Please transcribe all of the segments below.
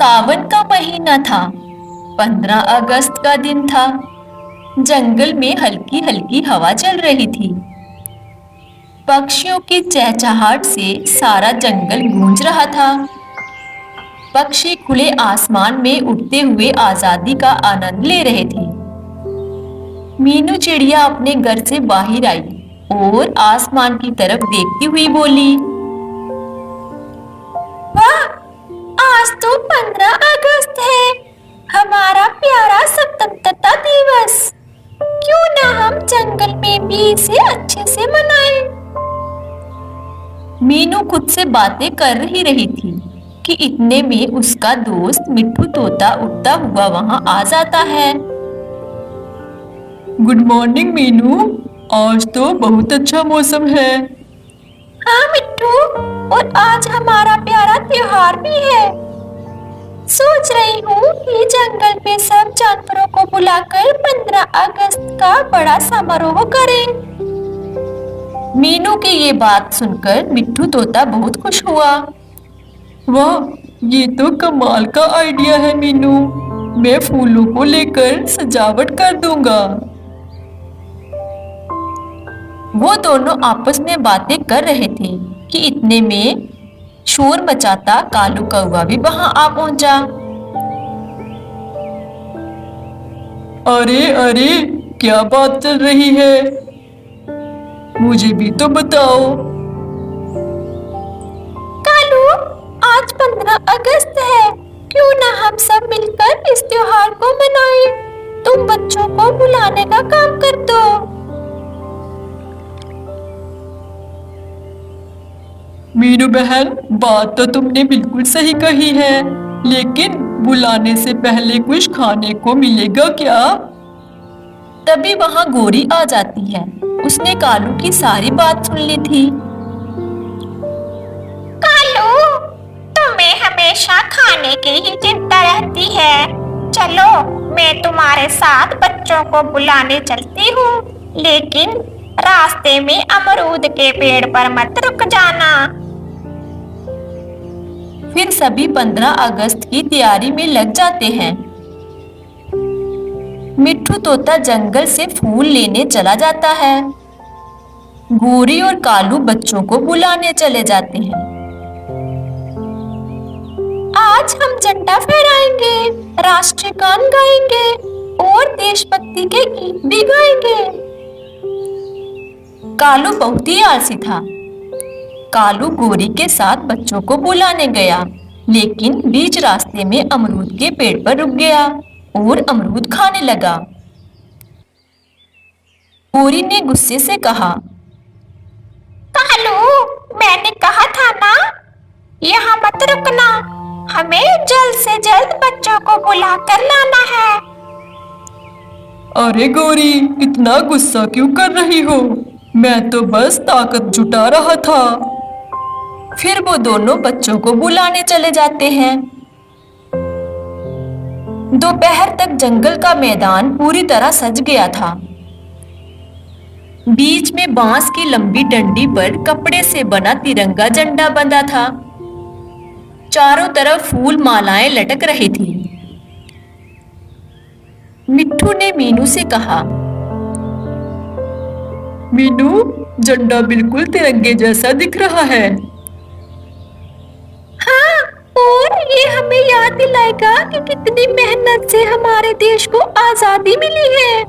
सावन का महीना था। 15 अगस्त का दिन था। जंगल में हल्की हल्की हवा चल रही थी। पक्षियों की चहचहाहट से सारा जंगल गूंज रहा था। पक्षी खुले आसमान में उड़ते हुए आजादी का आनंद ले रहे थे। मीनू चिड़िया अपने घर से बाहर आई और आसमान की तरफ देखती हुई बोली, वाह, आज तो 15 अगस्त है, हमारा प्यारा स्वतंत्रता दिवस। क्यों ना हम जंगल में भी इसे अच्छे से मनाएं? मीनू खुद से बातें कर ही रही थी कि इतने में उसका दोस्त मिट्ठू तोता उड़ता हुआ वहां आ जाता है। गुड मॉर्निंग मीनू, आज तो बहुत अच्छा मौसम है। हाँ मिट्ठू, और आज हमारा प्यारा त्योहार भी है। सोच रही हूँ कि जंगल में सब जानवरों को बुलाकर 15 अगस्त का बड़ा समारोह करें। मीनू की ये बात सुनकर मिट्ठू तोता बहुत खुश हुआ। वाह, ये तो कमाल का आइडिया है मीनू। मैं फूलों को लेकर सजावट कर दूंगा। वो दोनों आपस में बातें कर रहे थे कि इतने में शोर मचाता कालू कौवा भी वहां आ पहुंचा। अरे अरे, क्या बात चल रही है? मुझे भी तो बताओ। कालू, आज 15 अगस्त है, क्यों ना हम सब मिलकर इस त्योहार को मनाएं? तुम बच्चों को बुलाने का काम कर दो। मीनू बहन, बात तो तुमने बिल्कुल सही कही है, लेकिन बुलाने से पहले कुछ खाने को मिलेगा क्या? तभी वहां गोरी आ जाती है। उसने कालू की सारी बात सुन ली थी। कालू, तुम्हें हमेशा खाने की ही चिंता रहती है। चलो, मैं तुम्हारे साथ बच्चों को बुलाने चलती हूँ, लेकिन रास्ते में अमरूद के पेड़ पर मत रुक जाना। फिर सभी 15 अगस्त की तैयारी में लग जाते हैं। मिट्ठू तोता जंगल से फूल लेने चला जाता है। गोरी और कालू बच्चों को बुलाने चले जाते हैं। आज हम झंडा फहराएंगे, राष्ट्रीय गान गाएंगे और देशभक्ति के गीत भी गाएंगे। कालू बहुत ही आलसी था। कालू गोरी के साथ बच्चों को बुलाने गया, लेकिन बीच रास्ते में अमरूद के पेड़ पर रुक गया और अमरूद खाने लगा। गोरी ने गुस्से से कहा, कालू, मैंने कहा था ना, यहाँ मत रुकना। हमें जल्द से जल्द बच्चों को बुलाकर लाना है। अरे गोरी, इतना गुस्सा क्यों कर रही हो? मैं तो बस ताकत जुटा रहा था। फिर वो दोनों बच्चों को बुलाने चले जाते हैं। दोपहर तक जंगल का मैदान पूरी तरह सज गया था। बीच में बांस की लंबी डंडी पर कपड़े से बना तिरंगा झंडा बंधा था। चारों तरफ फूल मालाएं लटक रही थी। मिट्ठू ने मीनू से कहा, मीनू, झंडा बिल्कुल तिरंगे जैसा दिख रहा है। हाँ, और ये हमें याद दिलाएगा कि कितनी मेहनत से हमारे देश को आजादी मिली है।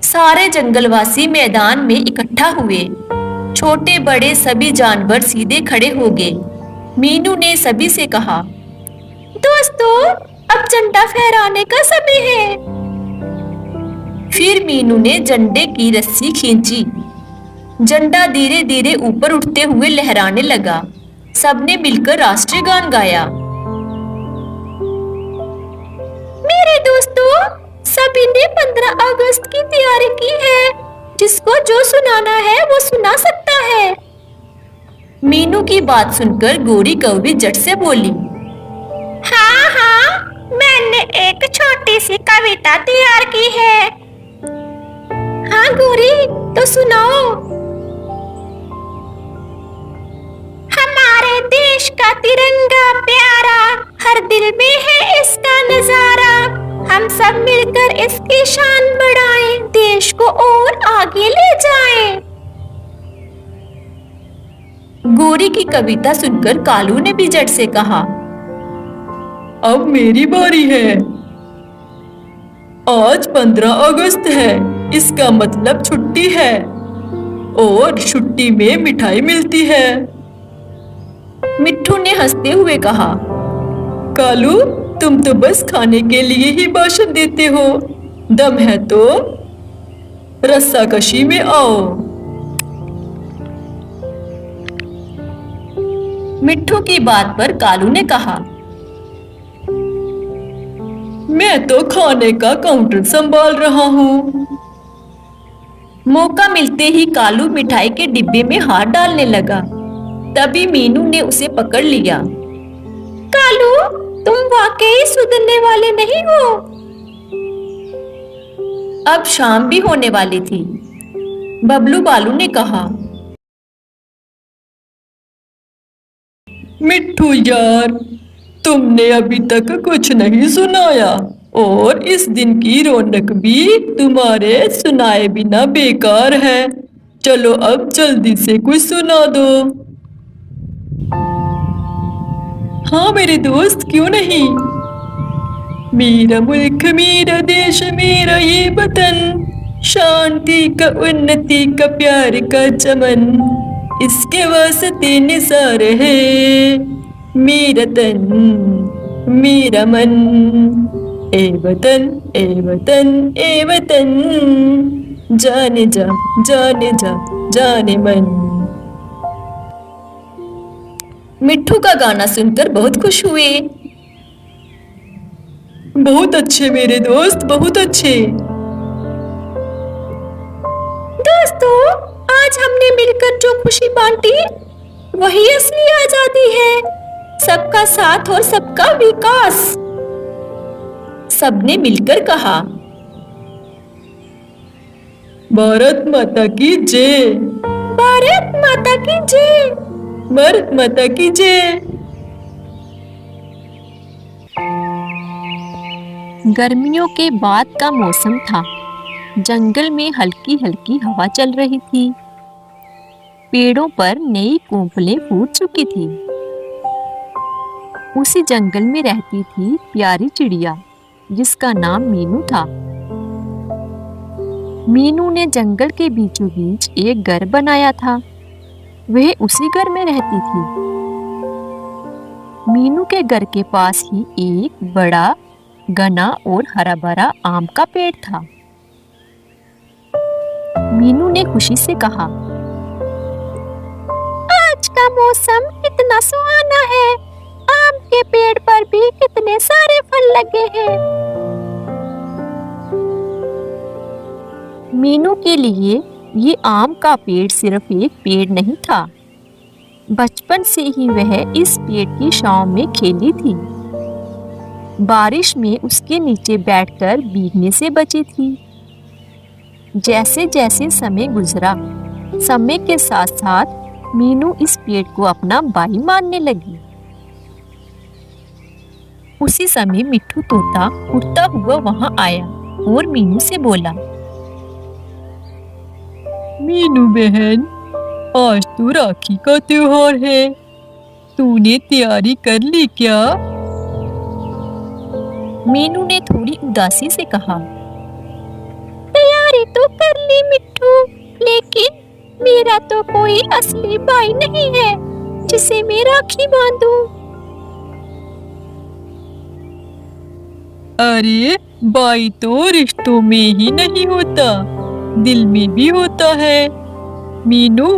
सारे जंगलवासी मैदान में इकट्ठा हुए। छोटे बड़े सभी जानवर सीधे खड़े हो गए। मीनू ने सभी से कहा, दोस्तों, अब झंडा फहराने का समय है। फिर मीनू ने झंडे की रस्सी खींची। झंडा धीरे धीरे ऊपर उठते हुए लहराने लगा। सबने मिलकर राष्ट्रीय गान गाया। मेरे दोस्तों, सभी ने 15 अगस्त की तैयारी की है। जिसको जो सुनाना है वो सुना सकता है। मीनू की बात सुनकर गोरी कौवी झट से बोली, हाँ हाँ, मैंने एक छोटी सी कविता तैयार की है। हाँ गोरी, तो सुनाओ। हमारे देश का तिरंगा प्यारा हर दिल में है इसका नजारा, हम सब मिलकर इसकी शान बढ़ाएं, देश को और आगे ले जाएं। गोरी की कविता सुनकर कालू ने भी झट से कहा, अब मेरी बारी है। आज 15 अगस्त है, इसका मतलब छुट्टी है और छुट्टी में मिठाई मिलती है। मिट्ठू ने हंसते हुए कहा, कालू तुम तो बस खाने के लिए ही भाषण देते हो, दम है तो रस्साकशी में आओ। मिट्ठू की बात पर कालू ने कहा, मैं तो खाने का काउंटर संभाल रहा हूँ। मौका मिलते ही कालू मिठाई के डिब्बे में हाथ डालने लगा। तभी मीनू ने उसे पकड़ लिया। कालू, तुम वाकई सुधरने वाले नहीं हो। अब शाम भी होने वाली थी। बबलू बालू ने कहा, मिट्ठू यार, तुमने अभी तक कुछ नहीं सुनाया और इस दिन की रौनक भी तुम्हारे सुनाए बिना बेकार है। चलो अब जल्दी से कुछ सुना दो। हाँ मेरे दोस्त, क्यों नहीं। मेरा मुल्क मेरा देश मेरा ये वतन, शांति का उन्नति का प्यार का चमन, इसके वास्ते निसार है मेरा तन मेरा मन। ए वतन ए वतन ए वतन, जाने जा जाने जा जाने मन। मिट्ठू का गाना सुनकर बहुत खुश हुए। बहुत अच्छे मेरे दोस्त, बहुत अच्छे। दोस्तों, आज हमने मिलकर जो खुशी बांटी वही असली आजादी है। सबका साथ और सबका विकास। सबने मिलकर कहा, भारत माता की जय। भारत माता की जय। भारत माता की जय। गर्मियों के बाद का मौसम था। जंगल में हल्की हल्की हवा चल रही थी। पेड़ों पर नई कोंपलें फूट चुकी थी। उसी जंगल में रहती थी प्यारी चिड़िया, जिसका नाम मीनू था। मीनू ने जंगल के बीचों बीच एक घर बनाया था। वह उसी घर में रहती थी। मीनू के घर के पास ही एक बड़ा घना और हरा भरा आम का पेड़ था। मीनू ने खुशी से कहा, आज का मौसम कितना सुहाना है। आम के पेड़ पर भी कितने सारे फल लगे हैं। मीनू के लिए ये आम का पेड़ सिर्फ एक पेड़ नहीं था। बचपन से ही वह इस पेड़ की छांव में खेली थी। बारिश में उसके नीचे बैठकर भीगने से बची थी। जैसे जैसे समय गुजरा, समय के साथ साथ मीनू इस पेड़ को अपना भाई मानने लगी। उसी समय मिट्ठू तोता उड़ता हुआ वहां आया और मीनू से बोला, मीनू बहन, आज तो राखी का त्योहार है, तूने तैयारी कर ली क्या? मीनू ने थोड़ी उदासी से कहा, तैयारी तो कर ली मिट्ठू, लेकिन मेरा तो कोई असली भाई नहीं है जिसे मैं राखी बांधूं। अरे भाई तो रिश्तों में ही नहीं होता, दिल में भी होता है। मीनू,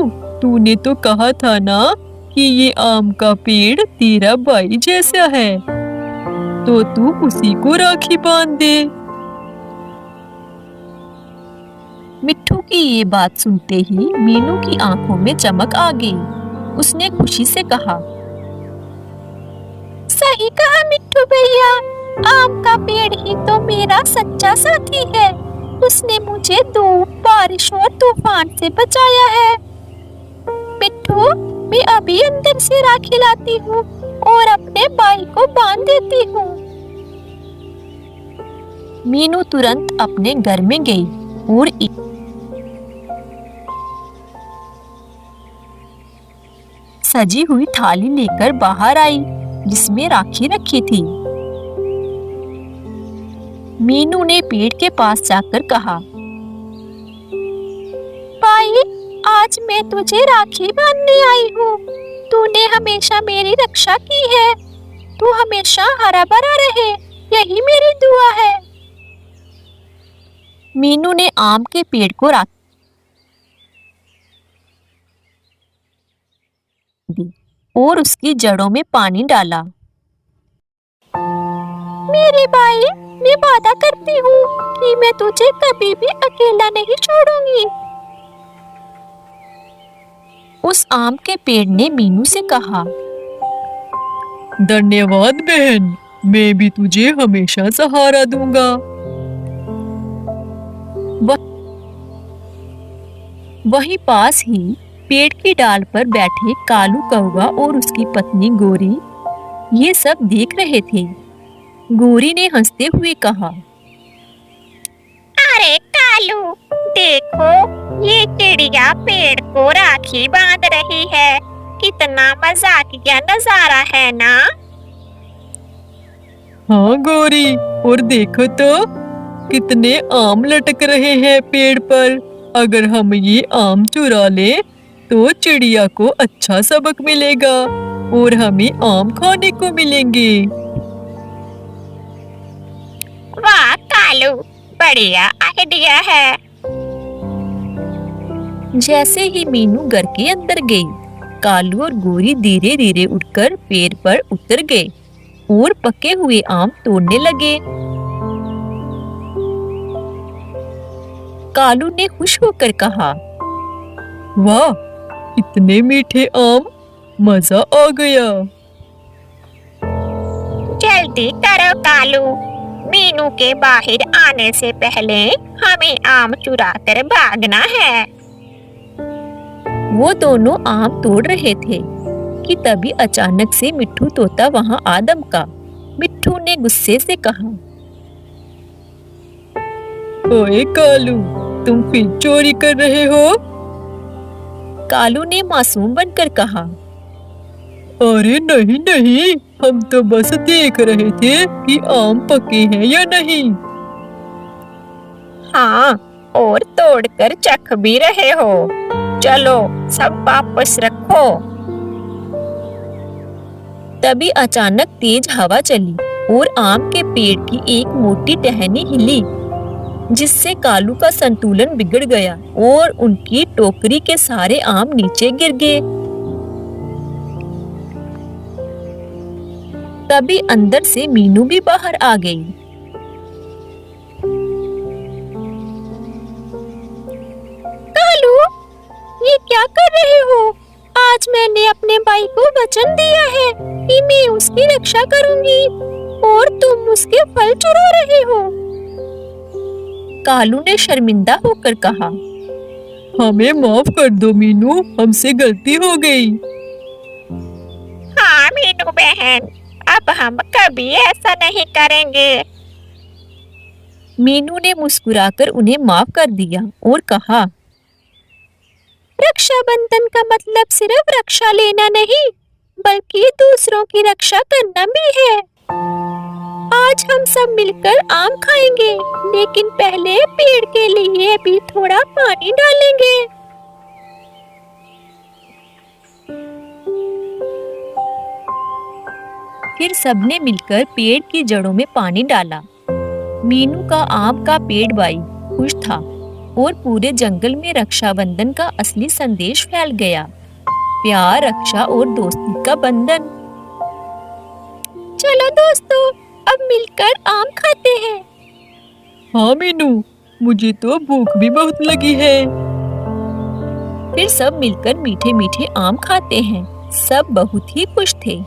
तूने तो कहा था ना कि ये आम का पेड़ तेरा भाई जैसा है, तो तू उसी को राखी बांध दे। मिट्ठू की ये बात सुनते ही मीनू की आंखों में चमक आ गई। उसने खुशी से कहा, सही कहा मिट्ठू भैया, आम का पेड़ ही तो मेरा सच्चा साथी है। उसने मुझे धूप, बारिश और तूफान से बचाया है। मिट्ठू, मैं अभी अंदर से राखी लाती हूँ, और अपने भाई को बांध देती हूँ। मीनू तुरंत अपने घर में गई और सजी हुई थाली लेकर बाहर आई जिसमें राखी रखी थी। मीनू ने पेड़ के पास जाकर कहा, भाई, आज मैं तुझे राखी बांधने आई हूँ। तूने हमेशा मेरी रक्षा की है। तू हमेशा हरा भरा रहे, यही मेरी दुआ है। मीनू ने आम के पेड़ को राखी दी और उसकी जड़ों में पानी डाला। मेरे भाई, मैं वादा करती हूँ कि मैं तुझे कभी भी अकेला नहीं छोड़ूंगी। उस आम के पेड़ ने मीनू से कहा, धन्यवाद बहन, मैं भी तुझे हमेशा सहारा दूंगा। वहीं पास ही पेड़ की डाल पर बैठे कालू कौवा और उसकी पत्नी गोरी ये सब देख रहे थे। गोरी ने हंसते हुए कहा, अरे कालू, देखो, ये चिड़िया पेड़ को राखी बांध रही है। कितना मजाकिया नजारा है ना। हाँ गोरी, और देखो तो कितने आम लटक रहे हैं पेड़ पर। अगर हम ये आम चुरा ले तो चिड़िया को अच्छा सबक मिलेगा और हमें आम खाने को मिलेंगे। वाह कालू, बढ़िया आइडिया है। जैसे ही मीनू घर के अंदर गई, कालू और गोरी धीरे धीरे उठकर पेड़ पर उतर गए और पके हुए आम तोड़ने लगे। कालू ने खुश होकर कहा, वाह, इतने मीठे आम, मजा आ गया। जल्दी करो कालू, मीनू के बाहर आने से पहले हमें आम चुरा कर भागना है। वो दोनों आम तोड़ रहे थे कि तभी अचानक से मिट्ठू तोता वहां आ दमका। मिट्ठू ने गुस्से से कहा, ओए कालू, तुम फिर चोरी कर रहे हो? कालू ने मासूम बनकर कहा, अरे नहीं नहीं, हम तो बस देख रहे थे कि आम पके हैं या नहीं। हाँ, और तोड़कर चख भी रहे हो। चलो, सब वापस रखो। तभी अचानक तेज हवा चली और आम के पेड़ की एक मोटी टहनी हिली, जिससे कालू का संतुलन बिगड़ गया और उनकी टोकरी के सारे आम नीचे गिर गए। तभी अंदर से मीनू भी बाहर आ गई। कालू, ये क्या कर रहे हो? आज मैंने अपने भाई को वचन दिया है कि मैं उसकी रक्षा करूंगी और तुम उसके फल चुरा रहे हो। कालू ने शर्मिंदा होकर कहा, हमें माफ कर दो मीनू, हमसे गलती हो गई। हाँ मीनू बहन, अब हम कभी ऐसा नहीं करेंगे। मीनू ने मुस्कुराकर उन्हें माफ कर दिया और कहा, रक्षाबंधन का मतलब सिर्फ रक्षा लेना नहीं, बल्कि दूसरों की रक्षा करना भी है। आज हम सब मिलकर आम खाएंगे, लेकिन पहले पेड़ के लिए भी थोड़ा पानी डालेंगे। फिर सबने मिलकर पेड़ की जड़ों में पानी डाला। मीनू का आम का पेड़ भाई खुश था और पूरे जंगल में रक्षाबंधन का असली संदेश फैल गया। प्यार, रक्षा और दोस्ती का बंधन। चलो दोस्तों, अब मिलकर आम खाते हैं। हाँ मीनू, मुझे तो भूख भी बहुत लगी है। फिर सब मिलकर मीठे मीठे आम खाते हैं। सब बहुत ही खुश थे।